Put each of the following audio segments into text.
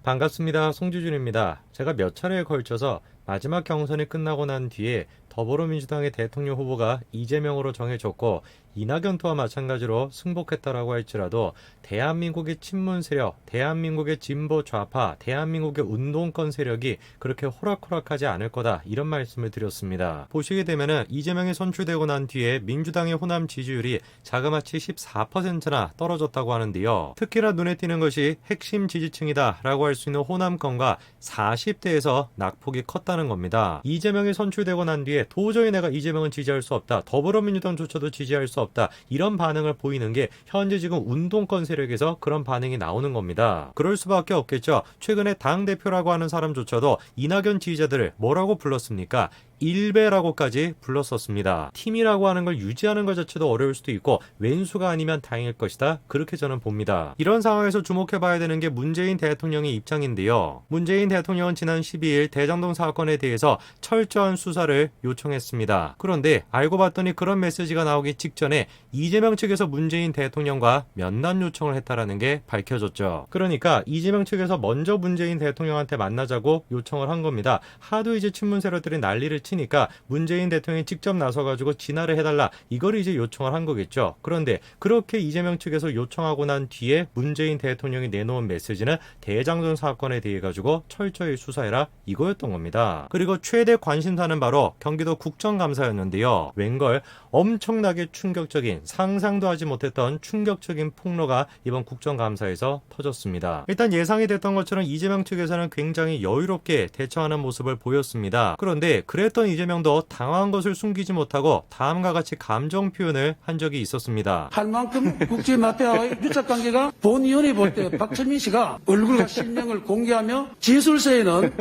반갑습니다. 송지준입니다. 제가 몇 차례에 걸쳐서 마지막 경선이 끝나고 난 뒤에 더불어민주당의 대통령 후보가 이재명으로 정해졌고 이낙연토와 마찬가지로 승복했다라고 할지라도 대한민국의 친문 세력, 대한민국의 진보 좌파, 대한민국의 운동권 세력이 그렇게 호락호락하지 않을 거다 이런 말씀을 드렸습니다. 보시게 되면은 이재명이 선출되고 난 뒤에 민주당의 호남 지지율이 자그마치 14%나 떨어졌다고 하는데요. 특히나 눈에 띄는 것이 핵심 지지층이다 라고 할 수 있는 호남권과 40대에서 낙폭이 컸다는 겁니다. 이재명이 선출되고 난 뒤에 도저히 내가 이재명은 지지할 수 없다. 더불어민주당조차도 지지할 수 없다. 이런 반응을 보이는 게 현재 지금 운동권 세력에서 그런 반응이 나오는 겁니다. 그럴 수밖에 없겠죠. 최근에 당대표라고 하는 사람조차도 이낙연 지지자들을 뭐라고 불렀습니까? 일베라고까지 불렀었습니다. 팀이라고 하는 걸 유지하는 것 자체도 어려울 수도 있고 왼수가 아니면 다행일 것이다. 그렇게 저는 봅니다. 이런 상황에서 주목해봐야 되는 게 문재인 대통령의 입장인데요. 문재인 대통령은 지난 12일 대장동 사건에 대해서 철저한 수사를 요청했습니다. 그런데 알고 봤더니 그런 메시지가 나오기 직전에 이재명 측에서 문재인 대통령과 면담 요청을 했다라는 게 밝혀졌죠. 그러니까 이재명 측에서 먼저 문재인 대통령한테 만나자고 요청을 한 겁니다. 하도 이제 친문 세력들이 난리를 치니까 문재인 대통령이 직접 나서가지고 진화를 해달라 이걸 이제 요청을 한 거겠죠. 그런데 그렇게 이재명 측에서 요청하고 난 뒤에 문재인 대통령이 내놓은 메시지는 대장동 사건에 대해 가지고 철저히 수사해라 이거였던 겁니다. 그리고 최대 관심사는 바로 경기도 국정감사였는데요. 웬걸 엄청나게 충격적인 상상도 하지 못했던 충격적인 폭로가 이번 국정감사에서 터졌습니다. 일단 예상이 됐던 것처럼 이재명 측에서는 굉장히 여유롭게 대처하는 모습을 보였습니다. 그런데 그랬던 이재명도 당황한 것을 숨기지 못하고 다음과 같이 감정 표현을 한 적이 있었습니다. 할 만큼 국제마피아와의 유착관계가 본위원회 볼 때 박철민 씨가 얼굴과 실명을 공개하며 진술서에는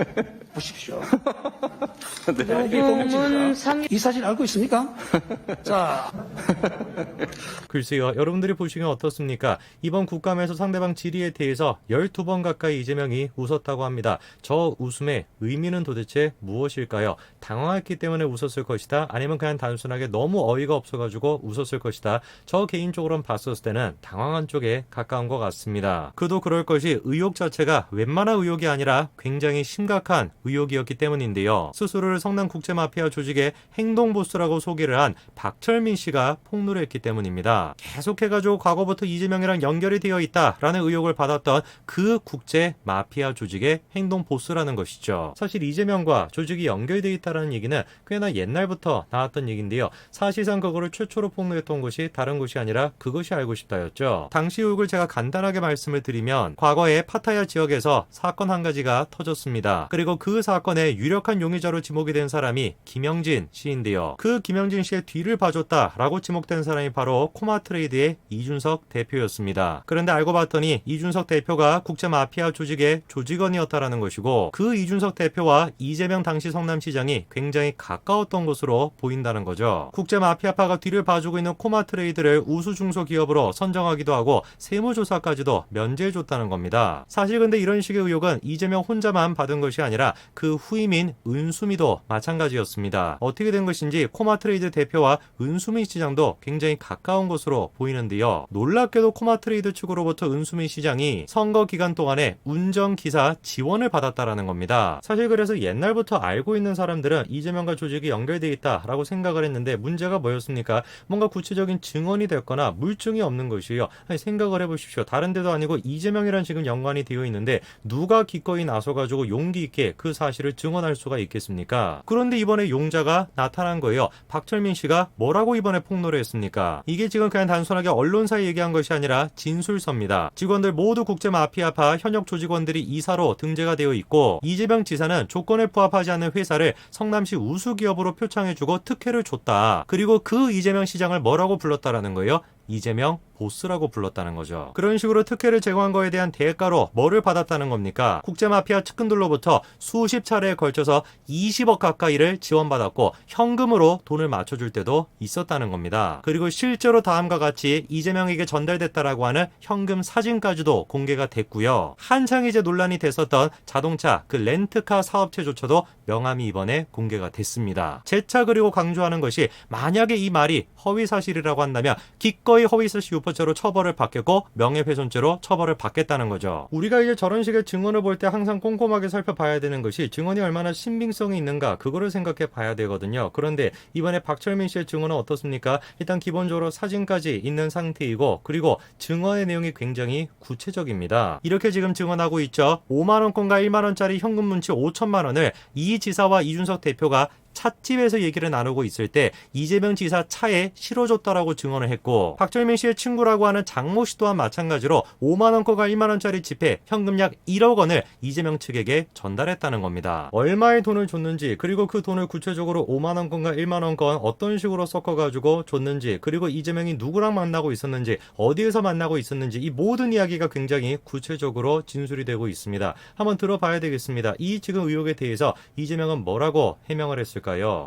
보십시오. 이 사실 알고 있습니까? 자, 글쎄요. 여러분들이 보시기엔 어떻습니까? 이번 국감에서 상대방 질의에 대해서 12번 가까이 이재명이 웃었다고 합니다. 저 웃음의 의미는 도대체 무엇일까요? 당황했기 때문에 웃었을 것이다? 아니면 그냥 단순하게 너무 어이가 없어가지고 웃었을 것이다? 저 개인적으로는 봤었을 때는 당황한 쪽에 가까운 것 같습니다. 그도 그럴 것이 의혹 자체가 웬만한 의혹이 아니라 굉장히 심각한 의혹이었기 때문인데요. 스스로를 성남 국제마피아 조직의 행동보스라고 소개를 한 박철민 씨가 폭로를 했기 때문입니다. 계속해가지고 과거부터 이재명이랑 연결이 되어 있다라는 의혹을 받았던 그 국제마피아 조직의 행동보스라는 것이죠. 사실 이재명과 조직이 연결되어 있다는 얘기는 꽤나 옛날부터 나왔던 얘기인데요. 사실상 그거를 최초로 폭로했던 것이 다른 것이 아니라 그것이 알고 싶다였죠. 당시 의혹을 제가 간단하게 말씀을 드리면 과거에 파타야 지역에서 사건 한 가지가 터졌습니다. 그리고 그 사건의 유력한 용의자로 지목이 된 사람이 김영진 씨인데요. 그 김영진 씨의 뒤를 봐줬다라고 지목된 사람이 바로 코마트레이드의 이준석 대표였습니다. 그런데 알고 봤더니 이준석 대표가 국제마피아 조직의 조직원이었다라는 것이고 그 이준석 대표와 이재명 당시 성남시장이 굉장히 가까웠던 것으로 보인다는 거죠. 국제마피아파가 뒤를 봐주고 있는 코마트레이드를 우수 중소기업으로 선정하기도 하고 세무조사까지도 면제해줬다는 겁니다. 사실 근데 이런 식의 의혹은 이재명 혼자만 받은 것이 아니라 그 후임인 은수미도 마찬가지였습니다. 어떻게 된 것인지 코마트레이드 대표와 은수미 시장도 굉장히 가까운 것으로 보이는데요. 놀랍게도 코마트레이드 측으로부터 은수미 시장이 선거 기간 동안에 운전기사 지원을 받았다라는 겁니다. 사실 그래서 옛날부터 알고 있는 사람들은 이재명과 조직이 연결되어 있다라고 생각을 했는데 문제가 뭐였습니까? 뭔가 구체적인 증언이 됐거나 물증이 없는 것이에요. 아니, 생각을 해보십시오. 다른 데도 아니고 이재명이란 지금 연관이 되어 있는데 누가 기꺼이 나서가지고 용기 있게 그 사실을 증언할 수가 있겠습니까? 그런데 이번에 용자가 나타난 거예요. 박철민 씨가 뭐라고 이번에 폭로를 했습니까? 이게 지금 그냥 단순하게 언론사에 얘기한 것이 아니라 진술서입니다. 직원들 모두 국제마피아파 현역 조직원들이 이사로 등재가 되어 있고 이재명 지사는 조건에 부합하지 않는 회사를 성남시 우수기업으로 표창해주고 특혜를 줬다. 그리고 그 이재명 시장을 뭐라고 불렀다라는 거예요? 이재명 보스라고 불렀다는 거죠. 그런 식으로 특혜를 제공한 거에 대한 대가로 뭐를 받았다는 겁니까? 국제마피아 측근들로부터 수십 차례에 걸쳐서 20억 가까이를 지원받았고 현금으로 돈을 맞춰줄 때도 있었다는 겁니다. 그리고 실제로 다음과 같이 이재명에게 전달됐다라고 하는 현금 사진까지도 공개가 됐고요. 한창 이제 논란이 됐었던 자동차 그 렌트카 사업체조차도 명함이 이번에 공개가 됐습니다. 재차 그리고 강조하는 것이 만약에 이 말이 허위사실이라고 한다면 기꺼이 허위사실 유포 선거법상거죄로 처벌을 받겠고 명예훼손죄로 처벌을 받겠다는 거죠. 우리가 이제 저런 식의 증언을 볼 때 항상 꼼꼼하게 살펴봐야 되는 것이 증언이 얼마나 신빙성이 있는가 그거를 생각해 봐야 되거든요. 그런데 이번에 박철민 씨의 증언은 어떻습니까? 일단 기본적으로 사진까지 있는 상태이고 그리고 증언의 내용이 굉장히 구체적입니다. 이렇게 지금 증언하고 있죠. 5만원권과 1만원짜리 현금 문치 5천만 원을 이 지사와 이준석 대표가 찻집에서 얘기를 나누고 있을 때 이재명 지사 차에 실어줬다라고 증언을 했고 박철민 씨의 친구라고 하는 장모 씨 또한 마찬가지로 5만원권과 1만원짜리 지폐 현금 약 1억 원을 이재명 측에게 전달했다는 겁니다. 얼마의 돈을 줬는지 그리고 그 돈을 구체적으로 5만원권과 1만원권 어떤 식으로 섞어가지고 줬는지 그리고 이재명이 누구랑 만나고 있었는지 어디에서 만나고 있었는지 이 모든 이야기가 굉장히 구체적으로 진술이 되고 있습니다. 한번 들어봐야 되겠습니다. 이 지금 의혹에 대해서 이재명은 뭐라고 해명을 했을까요?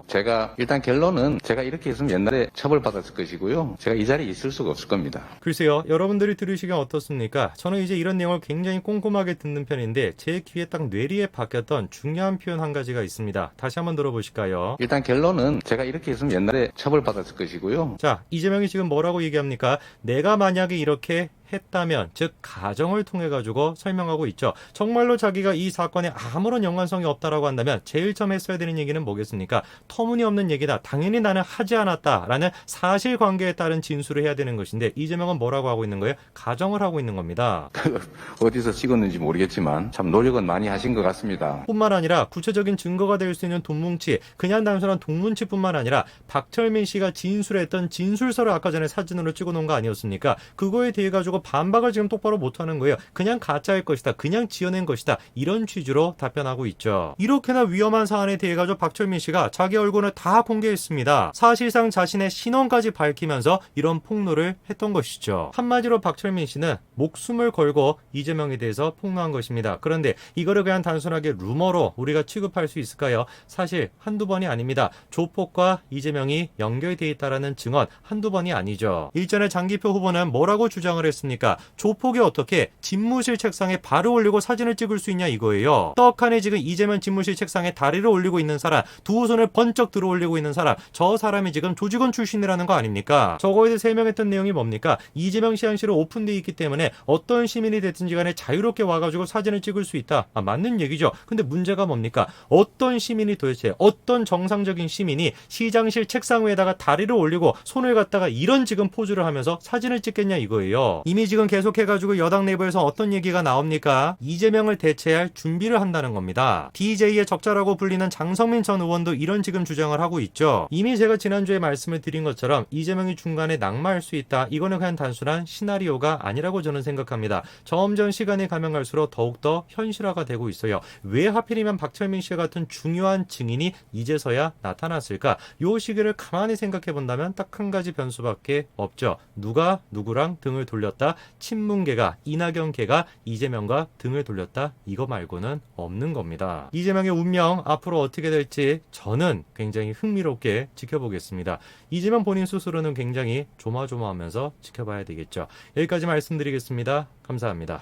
제가 일단 결론은 제가 이렇게 했으면 옛날에 처벌받았을 것이고요. 제가 이 자리에 있을 수가 없을 겁니다. 글쎄요. 여러분들이 들으시기엔 어떻습니까? 저는 이제 이런 내용을 굉장히 꼼꼼하게 듣는 편인데 제 귀에 딱 뇌리에 박혔던 중요한 표현 한 가지가 있습니다. 다시 한번 들어보실까요? 일단 결론은 제가 이렇게 했으면 옛날에 처벌받았을 것이고요. 자, 이재명이 지금 뭐라고 얘기합니까? 내가 만약에 이렇게 했다면, 즉 가정을 통해 가지고 설명하고 있죠. 정말로 자기가 이 사건에 아무런 연관성이 없다라고 한다면 제일 처음 했어야 되는 얘기는 뭐겠습니까? 터무니없는 얘기다. 당연히 나는 하지 않았다라는 사실관계에 따른 진술을 해야 되는 것인데 이재명은 뭐라고 하고 있는 거예요? 가정을 하고 있는 겁니다. 어디서 찍었는지 모르겠지만 참 노력은 많이 하신 것 같습니다. 뿐만 아니라 구체적인 증거가 될 수 있는 돈뭉치, 그냥 단순한 돈뭉치뿐만 아니라 박철민 씨가 진술했던 진술서를 아까 전에 사진으로 찍어놓은 거 아니었습니까? 그거에 대해 가지고 반박을 지금 똑바로 못하는 거예요. 그냥 가짜일 것이다. 그냥 지어낸 것이다. 이런 취지로 답변하고 있죠. 이렇게나 위험한 사안에 대해 가지고 박철민 씨가 자기 얼굴을 다 공개했습니다. 사실상 자신의 신원까지 밝히면서 이런 폭로를 했던 것이죠. 한마디로 박철민 씨는 목숨을 걸고 이재명에 대해서 폭로한 것입니다. 그런데 이거를 그냥 단순하게 루머로 우리가 취급할 수 있을까요? 사실 한두 번이 아닙니다. 조폭과 이재명이 연결되어 있다는 증언 한두 번이 아니죠. 일전에 장기표 후보는 뭐라고 주장을 했습니까? 조폭이 어떻게 집무실 책상에 발을 올리고 사진을 찍을 수 있냐 이거예요. 떡하니 지금 이재명 집무실 책상에 다리를 올리고 있는 사람, 두 손을 번쩍 들어 올리고 있는 사람, 저 사람이 지금 조직원 출신이라는 거 아닙니까? 저거에 대해 설명했던 내용이 뭡니까? 이재명 시향실은 오픈되어 있기 때문에 어떤 시민이 됐든지 간에 자유롭게 와가지고 사진을 찍을 수 있다. 맞는 얘기죠. 근데 문제가 뭡니까? 어떤 시민이 도대체 어떤 정상적인 시민이 시장실 책상 위에다가 다리를 올리고 손을 갖다가 이런 지금 포즈를 하면서 사진을 찍겠냐 이거예요. 이미 지금 계속해가지고 여당 내부에서 어떤 얘기가 나옵니까? 이재명을 대체할 준비를 한다는 겁니다. DJ의 적자라고 불리는 장성민 전 의원도 이런 지금 주장을 하고 있죠. 이미 제가 지난주에 말씀을 드린 것처럼 이재명이 중간에 낙마할 수 있다. 이거는 그냥 단순한 시나리오가 아니라고 저는 생각합니다. 점점 시간이 가면 갈수록 더욱더 현실화가 되고 있어요. 왜 하필이면 박철민 씨 같은 중요한 증인이 이제서야 나타났을까? 요 시기를 가만히 생각해 본다면 딱 한 가지 변수밖에 없죠. 누가 누구랑 등을 돌렸다. 친문계가 이낙연계가 이재명과 등을 돌렸다. 이거 말고는 없는 겁니다. 이재명의 운명 앞으로 어떻게 될지 저는 굉장히 흥미롭게 지켜보겠습니다. 이재명 본인 스스로는 굉장히 조마조마하면서 지켜봐야 되겠죠. 여기까지 말씀드리겠습니다. 감사합니다.